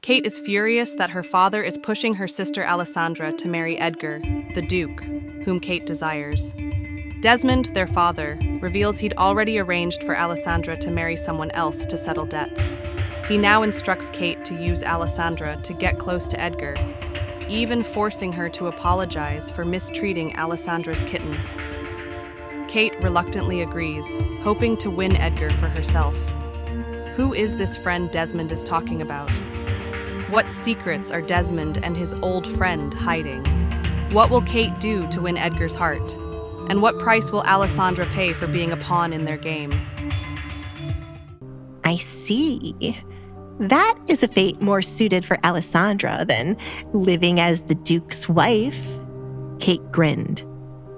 Kate is furious that her father is pushing her sister Alessandra to marry Edgar, the Duke, whom Kate desires. Desmond, their father, reveals he'd already arranged for Alessandra to marry someone else to settle debts. He now instructs Kate to use Alessandra to get close to Edgar, even forcing her to apologize for mistreating Alessandra's kitten. Kate reluctantly agrees, hoping to win Edgar for herself. Who is this friend Desmond is talking about? What secrets are Desmond and his old friend hiding? What will Kate do to win Edgar's heart? And what price will Alessandra pay for being a pawn in their game? I see. That is a fate more suited for Alessandra than living as the Duke's wife. Kate grinned,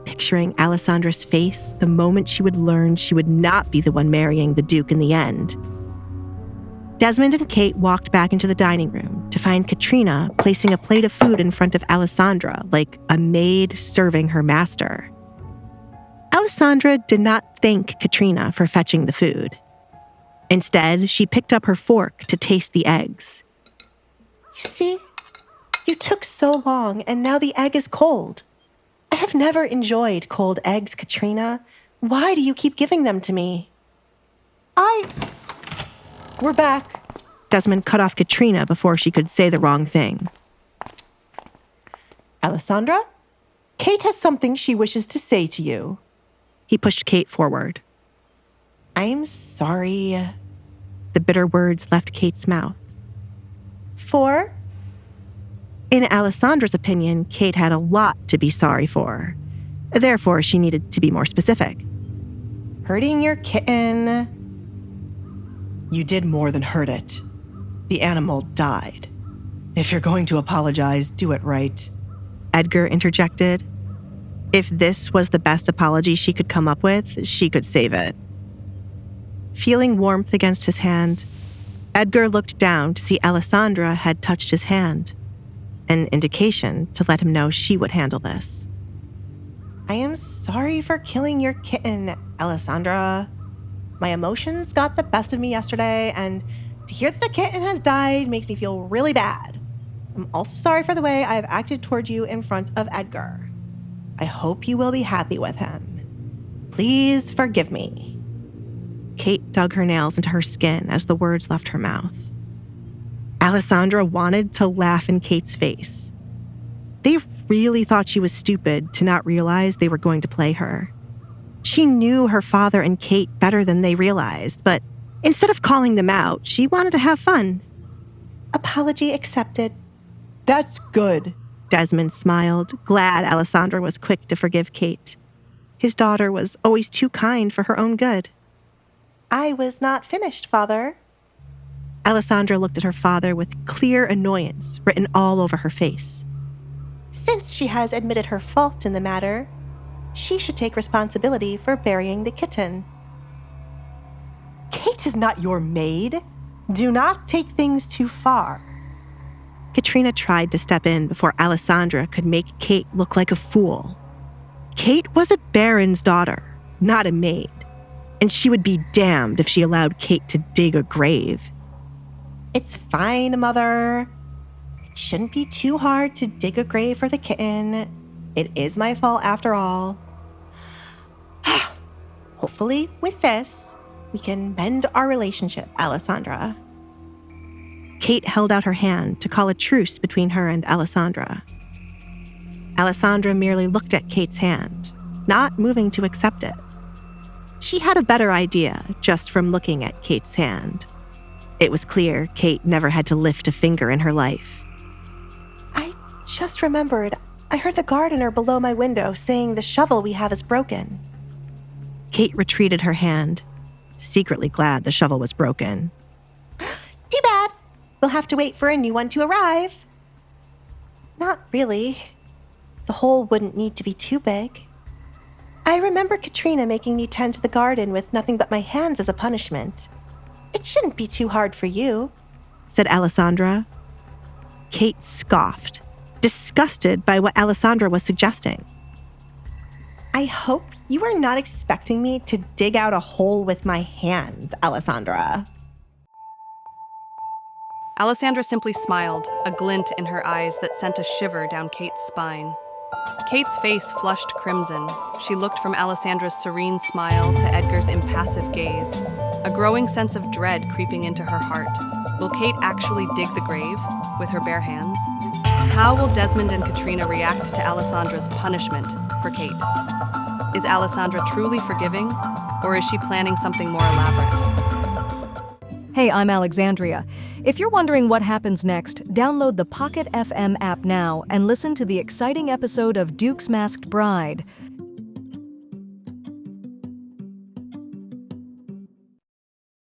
picturing Alessandra's face the moment she would learn she would not be the one marrying the Duke in the end. Desmond and Kate walked back into the dining room to find Katrina placing a plate of food in front of Alessandra like a maid serving her master. Alessandra did not thank Katrina for fetching the food. Instead, she picked up her fork to taste the eggs. You see, you took so long and now the egg is cold. I have never enjoyed cold eggs, Katrina. Why do you keep giving them to me? We're back. Desmond cut off Katrina before she could say the wrong thing. Alessandra, Kate has something she wishes to say to you. He pushed Kate forward. I'm sorry. The bitter words left Kate's mouth. For? In Alessandra's opinion, Kate had a lot to be sorry for. Therefore, she needed to be more specific. Hurting your kitten. You did more than hurt it. The animal died. If you're going to apologize, do it right. Edgar interjected. If this was the best apology she could come up with, she could save it. Feeling warmth against his hand, Edgar looked down to see Alessandra had touched his hand, an indication to let him know she would handle this. I am sorry for killing your kitten, Alessandra. My emotions got the best of me yesterday, and to hear that the kitten has died makes me feel really bad. I'm also sorry for the way I have acted toward you in front of Edgar. I hope you will be happy with him. Please forgive me. Kate dug her nails into her skin as the words left her mouth. Alessandra wanted to laugh in Kate's face. They really thought she was stupid to not realize they were going to play her. She knew her father and Kate better than they realized, but instead of calling them out, she wanted to have fun. Apology accepted. That's good. Desmond smiled, glad Alessandra was quick to forgive Kate. His daughter was always too kind for her own good. I was not finished, Father. Alessandra looked at her father with clear annoyance written all over her face. Since she has admitted her fault in the matter, she should take responsibility for burying the kitten. Kate is not your maid. Do not take things too far. Katrina tried to step in before Alessandra could make Kate look like a fool. Kate was a baron's daughter, not a maid, and she would be damned if she allowed Kate to dig a grave. It's fine, Mother. It shouldn't be too hard to dig a grave for the kitten. It is my fault after all. Hopefully, with this, we can mend our relationship, Alessandra. Kate held out her hand to call a truce between her and Alessandra. Alessandra merely looked at Kate's hand, not moving to accept it. She had a better idea just from looking at Kate's hand. It was clear Kate never had to lift a finger in her life. I just remembered, I heard the gardener below my window saying the shovel we have is broken. Kate retreated her hand, secretly glad the shovel was broken. Too bad. We'll have to wait for a new one to arrive. Not really. The hole wouldn't need to be too big. I remember Katrina making me tend to the garden with nothing but my hands as a punishment. It shouldn't be too hard for you, said Alessandra. Kate scoffed, disgusted by what Alessandra was suggesting. I hope you are not expecting me to dig out a hole with my hands, Alessandra. Alessandra simply smiled, a glint in her eyes that sent a shiver down Kate's spine. Kate's face flushed crimson. She looked from Alessandra's serene smile to Edgar's impassive gaze, a growing sense of dread creeping into her heart. Will Kate actually dig the grave with her bare hands? How will Desmond and Katrina react to Alessandra's punishment for Kate? Is Alessandra truly forgiving, or is she planning something more elaborate? Hey, I'm Alexandria. If you're wondering what happens next, download the Pocket FM app now and listen to the exciting episode of Duke's Masked Bride.